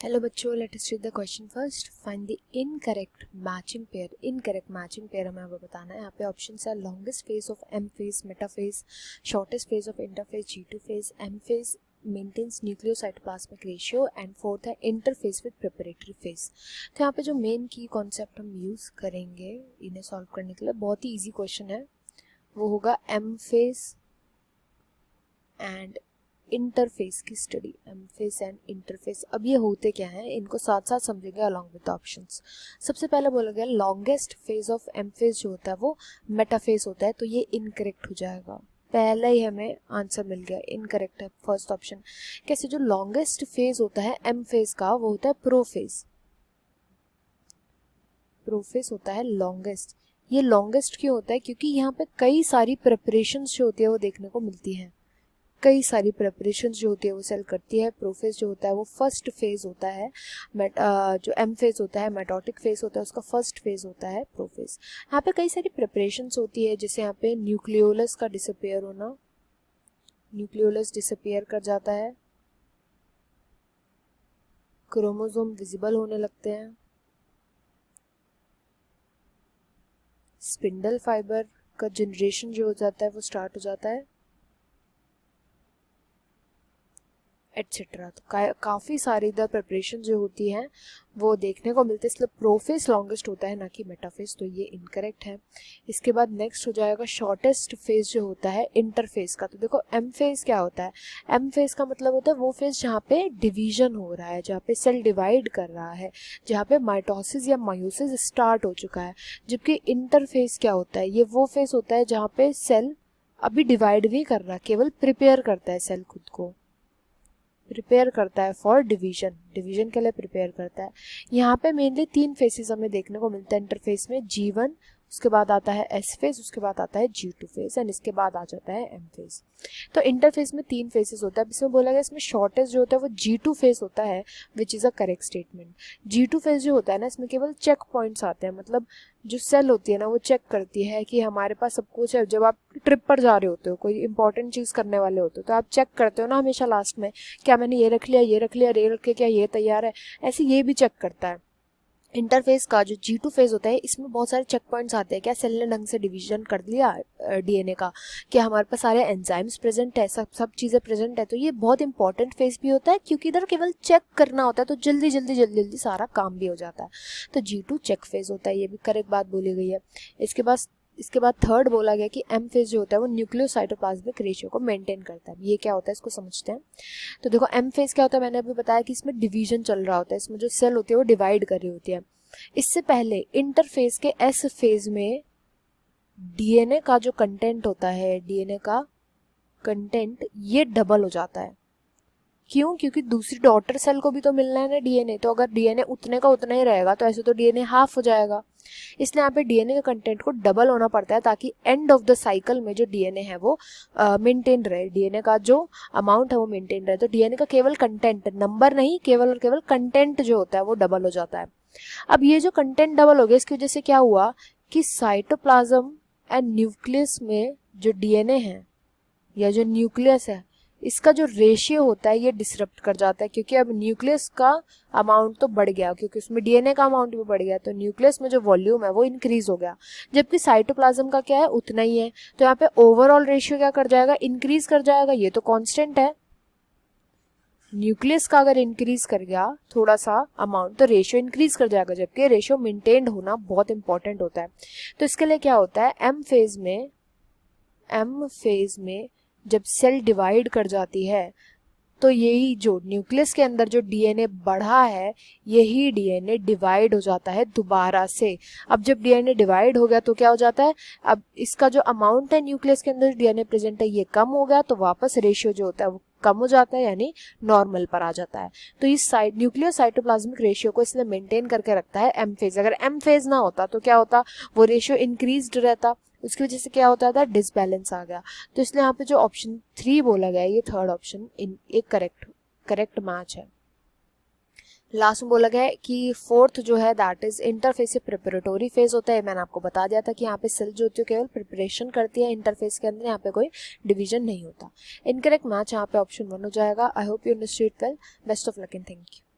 Hello बच्चों, let us read the question first. Find the incorrect matching pair. Incorrect matching pair हमें अब बताना है. यहाँ पे ऑप्शंस है longest phase of M phase metaphase, shortest phase of interphase G2 phase, M phase maintains nucleocytoplasmic ratio and fourth है interphase with preparatory phase. तो यहाँ पे जो मेन की कॉन्सेप्ट हम यूज करेंगे इन्हें सॉल्व करने के लिए, बहुत ही ईजी क्वेश्चन है, वो होगा एम फेज एंड इंटरफेस की study. M phase and interphase, अब ये होते क्या हैं इनको साथ साथ समझेंगे अलॉन्ग विद द ऑप्शंस. सबसे पहले बोला गया longest phase of M phase जो होता है वो मेटाफेज होता है, तो ये इनकरेक्ट हो जाएगा. पहला ही हमें आंसर मिल गया, इनकरेक्ट है फर्स्ट ऑप्शन. कैसे? जो लॉन्गेस्ट फेज होता है एम फेज का वो होता है प्रोफेज. प्रोफेज होता है लॉन्गेस्ट. ये लॉन्गेस्ट क्यों होता है? क्योंकि यहाँ पे कई सारी प्रिपरेशंस जो होती है वो देखने को मिलती हैं. कई सारी प्रिपरेशन जो होती है वो सेल करती है. प्रोफेज जो होता है वो फर्स्ट फेज होता है. जो एम फेज होता है मेटोटिक फेज होता है, उसका फर्स्ट फेज होता है प्रोफेज. यहाँ पे कई सारी प्रिपरेशंस होती है, जैसे यहाँ पे न्यूक्लियोलस का डिसअपियर होना, न्यूक्लियोलस डिसअपियर कर जाता है, क्रोमोसोम विजिबल होने लगते हैं, स्पिंडल फाइबर का जनरेशन जो हो जाता है वो स्टार्ट हो जाता है, एटसेट्रा. तो काफ़ी सारी इधर प्रिपरेशन जो होती हैं वो देखने को मिलती है, इसलिए प्रोफेज लॉन्गेस्ट होता है ना कि मेटाफेज. तो ये इनकरेक्ट है. इसके बाद नेक्स्ट हो जाएगा शॉर्टेस्ट फेज जो होता है इंटरफेज का. तो देखो एम फेज क्या होता है? एम फेज का मतलब होता है वो फेज जहाँ पे डिवीजन हो रहा है, जहाँ पे सेल डिवाइड कर रहा है, जहाँ पे माइटोसिस या मायोसिस स्टार्ट हो चुका है. जबकि इंटरफेज क्या होता है? ये वो फेज होता है जहाँ पे सेल अभी डिवाइड नहीं कर रहा, केवल प्रिपेयर करता है सेल खुद को, प्रिपेयर करता है फॉर डिवीजन, डिवीजन के लिए प्रिपेयर करता है. यहाँ पे मेनली 3 फेसेस हमें देखने को मिलता है इंटरफेस में. G1, उसके बाद आता है S फेज, उसके बाद आता है G2 फेज एंड इसके बाद आ जाता है M फेज. तो इंटरफेस में 3 फेसेस होता है. इसमें बोला गया इसमें शॉर्टेस्ट जो होता है वो G2 फेज होता है, which is a correct statement. G2 phase जो होता है ना, इसमें केवल चेक पॉइंट्स आते हैं, मतलब जो सेल होती है ना वो चेक करती है कि हमारे पास सब कुछ है. जब आप ट्रिप पर जा रहे होते हो, कोई इंपॉर्टेंट चीज़ करने वाले होते हो, तो आप चेक करते हो ना हमेशा लास्ट में, क्या मैंने ये रख लिया, ये रख लिया, ये रख के क्या ये तैयार है. ऐसे ये भी चेक करता है. इंटरफेस का जो G2 फेज होता है इसमें बहुत सारे चेक पॉइंट्स आते हैं. क्या सेल ने ढंग से डिवीजन कर दिया डीएनए का, क्या हमारे पास सारे एंजाइम्स प्रेजेंट है, सब चीज़ें प्रेजेंट है. तो ये बहुत इंपॉर्टेंट फेज भी होता है क्योंकि इधर केवल चेक करना होता है, तो जल्दी जल्दी जल्दी जल्दी सारा काम भी हो जाता है. तो G2 चेक फेज होता है, ये भी करेक्ट बात बोली गई है. इसके बाद थर्ड बोला गया कि एम फेज जो होता है वो न्यूक्लियोसाइटोप्लाज्मिक रेशियो को मेंटेन करता है. ये क्या होता है इसको समझते हैं. तो देखो एम फेज क्या होता है, मैंने अभी बताया कि इसमें डिवीजन चल रहा होता है, इसमें जो सेल होती है वो डिवाइड कर रही होती है. इससे पहले इंटरफेज के एस फेज में डीएनए का जो कंटेंट होता है, डीएनए का कंटेंट ये डबल हो जाता है. क्यों? क्योंकि दूसरी डॉटर सेल को भी तो मिलना है ना डीएनए. तो अगर डीएनए उतने का उतना ही रहेगा तो ऐसे तो डीएनए हाफ हो जाएगा. इसलिए यहाँ पे डीएनए के कंटेंट को डबल होना पड़ता है ताकि एंड ऑफ द साइकिल में जो डीएनए है वो मेंटेन रहे, डीएनए का जो अमाउंट है वो मेंटेन रहे. तो डीएनए का केवल कंटेंट, नंबर नहीं, केवल और केवल कंटेंट जो होता है वो डबल हो जाता है. अब ये जो कंटेंट डबल हो गया इसकी वजह से क्या हुआ कि साइटोप्लाज्म एंड न्यूक्लियस में जो डीएनए है या जो न्यूक्लियस है इसका जो रेशियो होता है ये डिसरप्ट कर जाता है. क्योंकि अब न्यूक्लियस का अमाउंट तो बढ़ गया, क्योंकि उसमें डीएनए का अमाउंट भी बढ़ गया, तो न्यूक्लियस में जो वॉल्यूम है वो इंक्रीज हो गया, जबकि साइटोप्लाज्म का क्या है उतना ही है. तो यहाँ पे ओवरऑल रेशियो क्या कर जाएगा, इंक्रीज कर जाएगा. ये तो कांस्टेंट है. न्यूक्लियस का अगर इंक्रीज कर गया थोड़ा सा अमाउंट तो रेशियो इंक्रीज कर जाएगा, जबकि रेशियो मेंटेन्ड होना बहुत इंपॉर्टेंट होता है. तो इसके लिए क्या होता है, एम फेज में जब सेल डिवाइड कर जाती है तो यही जो न्यूक्लियस के अंदर जो डीएनए बढ़ा है यही डीएनए डिवाइड हो जाता है दोबारा से. अब जब डीएनए डिवाइड हो गया तो क्या हो जाता है, अब इसका जो अमाउंट है न्यूक्लियस के अंदर डीएनए प्रेजेंट है ये कम हो गया, तो वापस रेशियो जो होता है वो कम हो जाता है, यानी नॉर्मल पर आ जाता है. तो इस न्यूक्लियोसाइटोप्लाज्मिक रेशियो को इसलिए मेंटेन करके रखता है एम फेज. अगर एम फेज ना होता तो क्या होता, वो रेशियो इंक्रीज्ड रहता, उसकी वजह से क्या होता था, डिसबैलेंस आ गया. तो इसलिए यहाँ पे जो ऑप्शन 3 बोला गया है ये थर्ड ऑप्शन एक करेक्ट मैच है. लास्ट में बोला गया है कि फोर्थ जो है that is interface preparatory phase होता है. मैंने आपको बता दिया था कि यहाँ पे सेल जो होती है केवल प्रिपरेशन करती है इंटरफेस के अंदर, यहाँ पे कोई डिवीजन नहीं होता. इनकरेक्ट मैच यहाँ पे ऑप्शन 1 हो जाएगा. I hope you understood well. Best of luck and thank you.